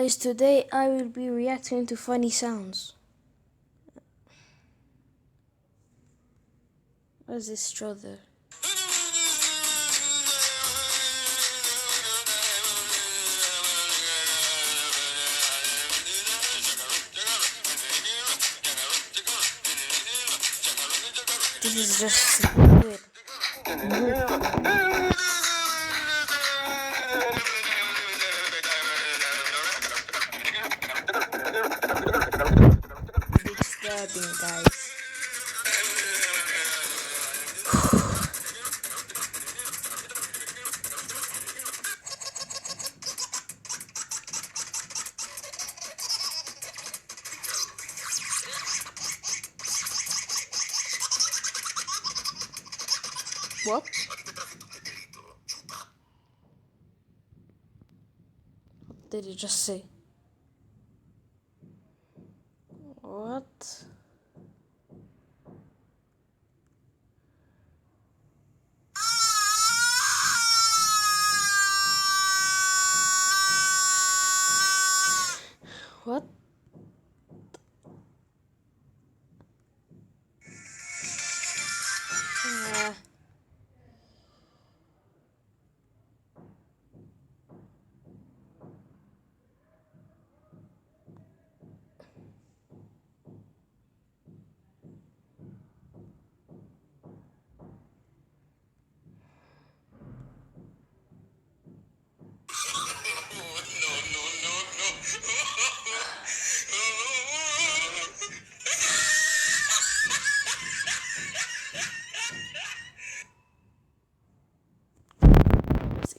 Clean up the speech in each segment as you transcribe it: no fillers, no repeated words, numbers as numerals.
guys, today I will be reacting to funny sounds. Where's this straw there? This is just weird. Disturbing, guys. What? What did he just say? What? What?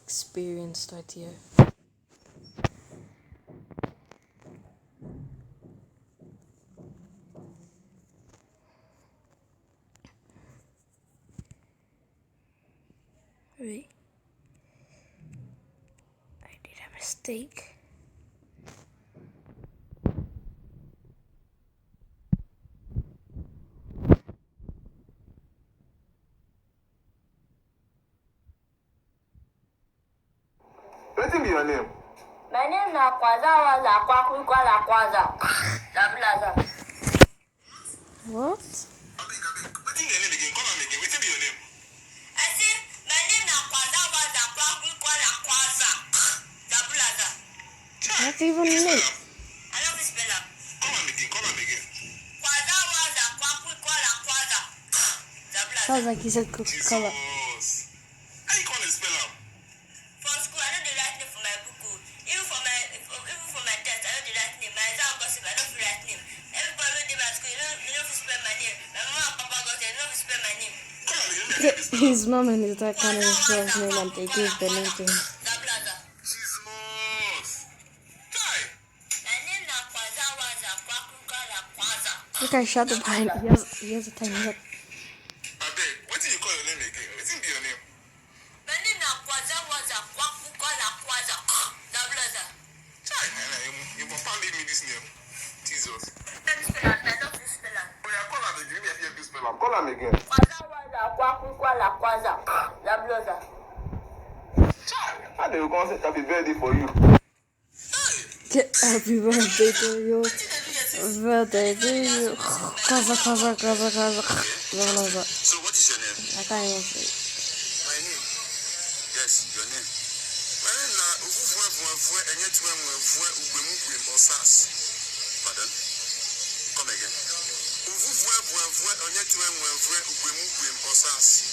Experienced right here. Wait. I did a mistake. What be your name? My name is Kwaza Kwaza. What? What be your name again? Come on again. What be your name? I say, my name is Kwaza Kwaza. What even mean? I love this spell. Come on again. Kwaza Sounds like he said Coca-Cola. Jesus. How you call it spell out? For school, I know the right name for my book. Even for my test, I know the right name. My exam gossip, I know the right name. Everybody when they at school, you know if you spell my name. My mama and papa got it, you know if you spell my name. Come on again. His mom and his dad can't even spell his name and they give the name to him. Jesus. Die. My name is Kwaza Kwaza. Look, I shot the behind. He has a tiny head. I beg. What do you call your name again? What be your name? My name is Kwaza Chai, you must not leave me this name. Jesus. I love this spell. Oh, yeah, call him again. Give me a few spell out. Call him again. Kwaza. Chai. How do you come say happy birthday for you? Happy birthday to you. Birthday to you. Kaza. So what is your name? I can't even say it. My name. Yes, your name. My name na Uvuvuvuvu Ugbemu Osas. Pardon? Come again. Uvuvuvuvu Ugbemu Osas.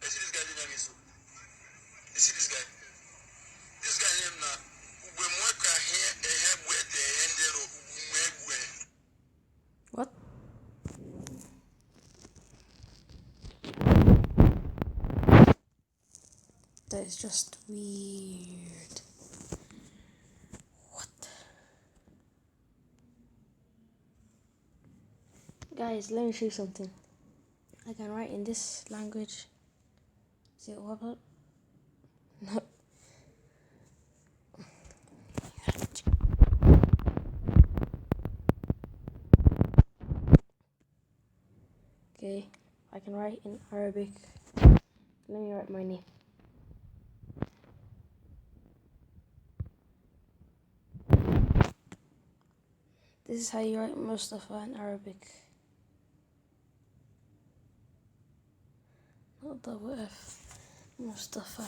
You see this guy name is? You see this guy? This guy name na Ubemweka here a head where the ended of Ubemwe. is just weird. What? Guys, let me show you something. I can write in this language. See what? No. Okay, I can write in Arabic. Let me write my name. This is how you write Mustafa in Arabic. Not double F. Mustafa.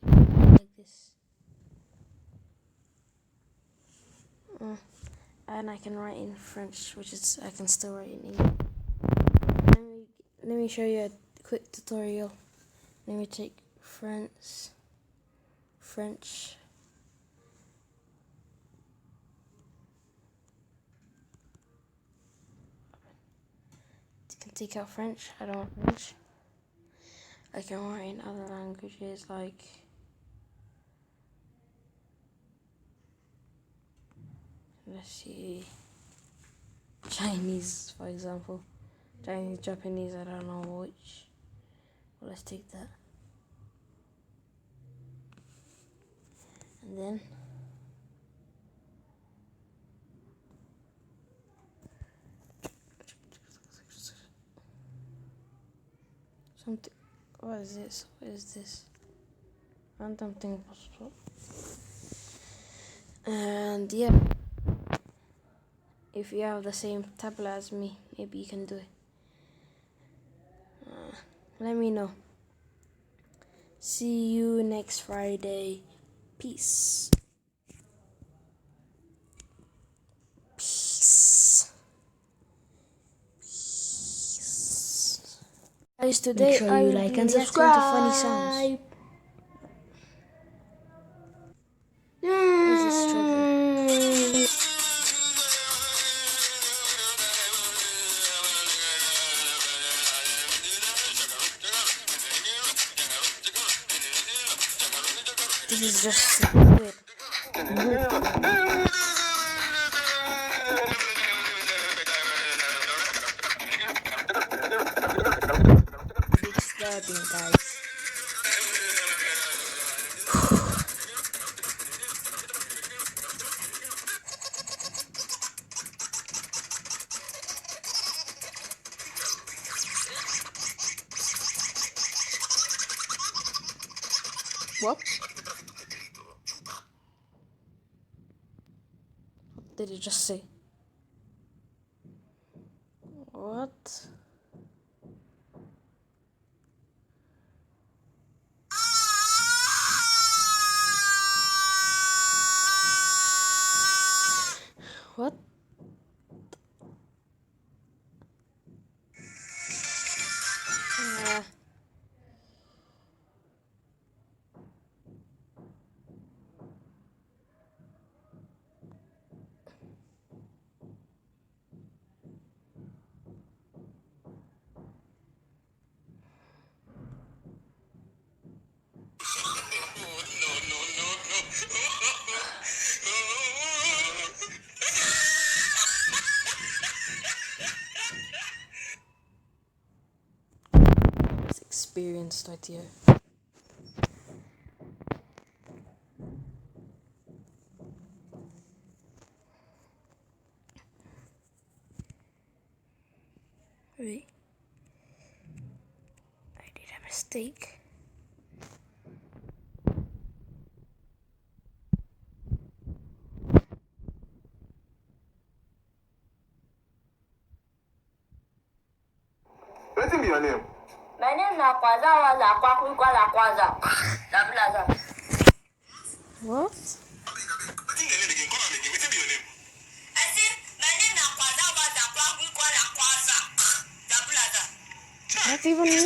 Like this. And I can write in French, which is I can still write in English. Let me show you a quick tutorial. Let me take French. You can take out French. I don't want French. I can write in other languages like let's see, Chinese, for example. Chinese, Japanese, I don't know which. Well, let's take that. And then something. What is this? What is this? Random thing possible. And yeah, if you have the same tablet as me, maybe you can do it. Let me know. See you next Friday. Peace. Peace. Peace. Guys, today Make sure I you will like be and reacting subscribe. to funny sounds. This is struggling. This is just weird. Disturbing, guys. What? What did he just say? What? What? Experienced idea. Wait. I did a mistake. Let him be your name. My name na Kwaza Waza Kwakwikwa Kwaza. Dablaza. What? Let him your name again. Come on again. Let him be your name. I say, my name na Kwaza Waza Kwakwikwa Kwaza. Dablaza. That's even me. I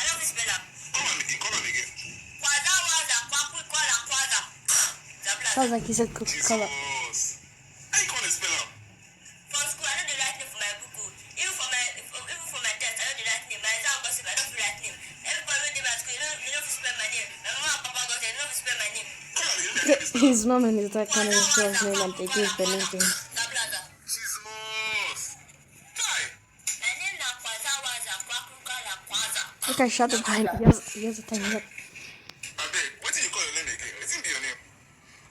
don't spell up. Come on again. Come on again. Kwaza Waza Kwakwikwa Kwaza. Dablaza. Sounds like he said Coca-Cola. Jesus. How you call it spell out? For school, I know the right name for my book. Even for my test, I know the right His mom and his dad can't even spell his name and they gave the name to him. Jesus. Hi. My name na Kwaza Waza, Kwakuka la Kwaza. Okay, shut up behind. He has a tiny head. Abeg, what do you call your name again? Wetin be your name?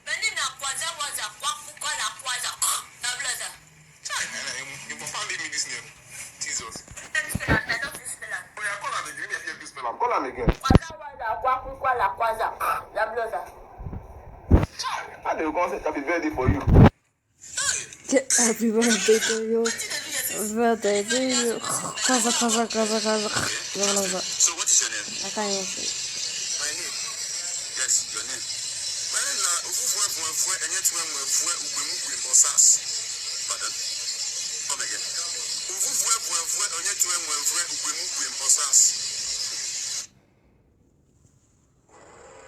My name na Kwaza Waza, Kwakuka la Kwaza. Tablaza. Chai, your papa gave me this name. Jesus. I don't spell it. Oh yeah, call am again. Let me hear you spell am. Call am again. Kwaza Waza, Kwakuka la Kwaza. Tablaza. Chai, how they go come say happy birthday for you? Happy birthday to you. Birthday to you. Kaza. So what is your name? I can't even say. My name. Yes, your name. My name na Ofufuefue Enyetuemwefue Ugbemugwem Osas. Pardon? Come again. Ofufuefue Enyetuemwefue Ugbemugwem Osas.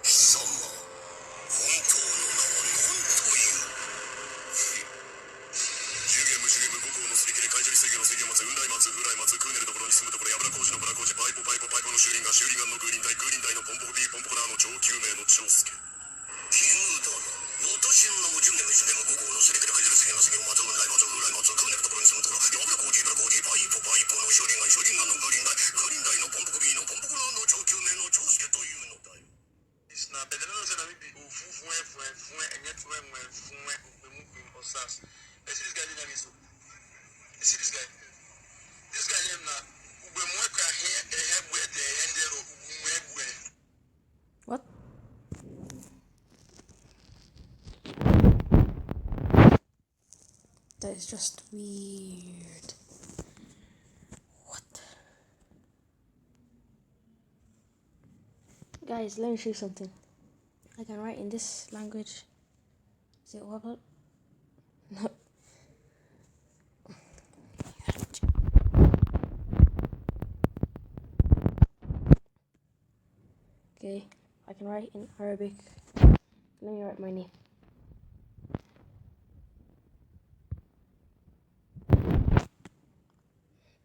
Somo. Honto no honto you. Shugemu Goku no Srikiri Kaijiri Sege no Sege Matsu Undai Matsu Furai Matsu Kunere Tokoro ni Sumu Tokoro Yabra Koji no Bra Koji Paipo no Shuringan no Gurin Dai no Pompo Pompo no Choukyume no Chosuke. Kinu dono. 私のも10年の1年の5校のすべてで書いてる世間の世間をまとう来まつう来まつうくんねるところに住むところやぶらコーディーブラコーディーパイポの処理がのグリーンダイのポンポコビーのポンポコラの長久年の長介というのだよ。It's not better than I mean, and yet when Osas. You see this guy name is you see this guy? This guy name na Ubemweka here where the ended of Umwebwe. What? That is just weird. What? Guys, let me show you something. I can write in this language. Is it wobble? No. Okay, I can write in Arabic. Let me write my name.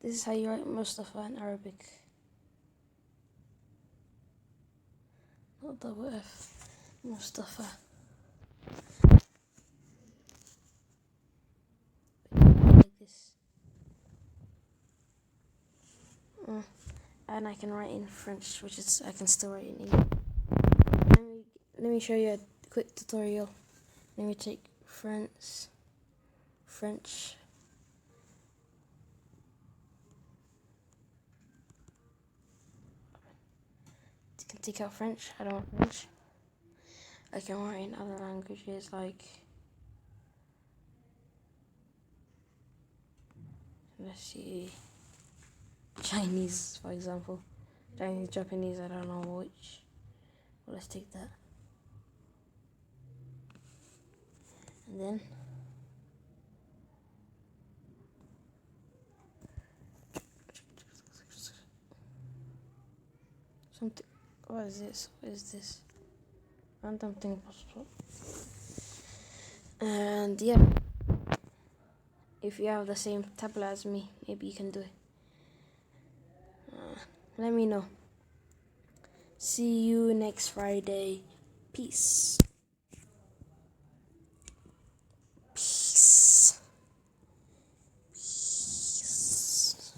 This is how you write Mustafa in Arabic. Not double F. Mustafa. Like this. And I can write in French, which is I can still write in English. Let me show you a quick tutorial. Let me take French. You can take out French. I don't want French. I can write in other languages like, let's see, Chinese, for example. Chinese, Japanese, I don't know which. Well, let's take that. And then something. What is this? What is this? Random thing possible. And yeah, if you have the same tablet as me, maybe you can do it. Let me know. See you next Friday. Peace. Peace. Peace.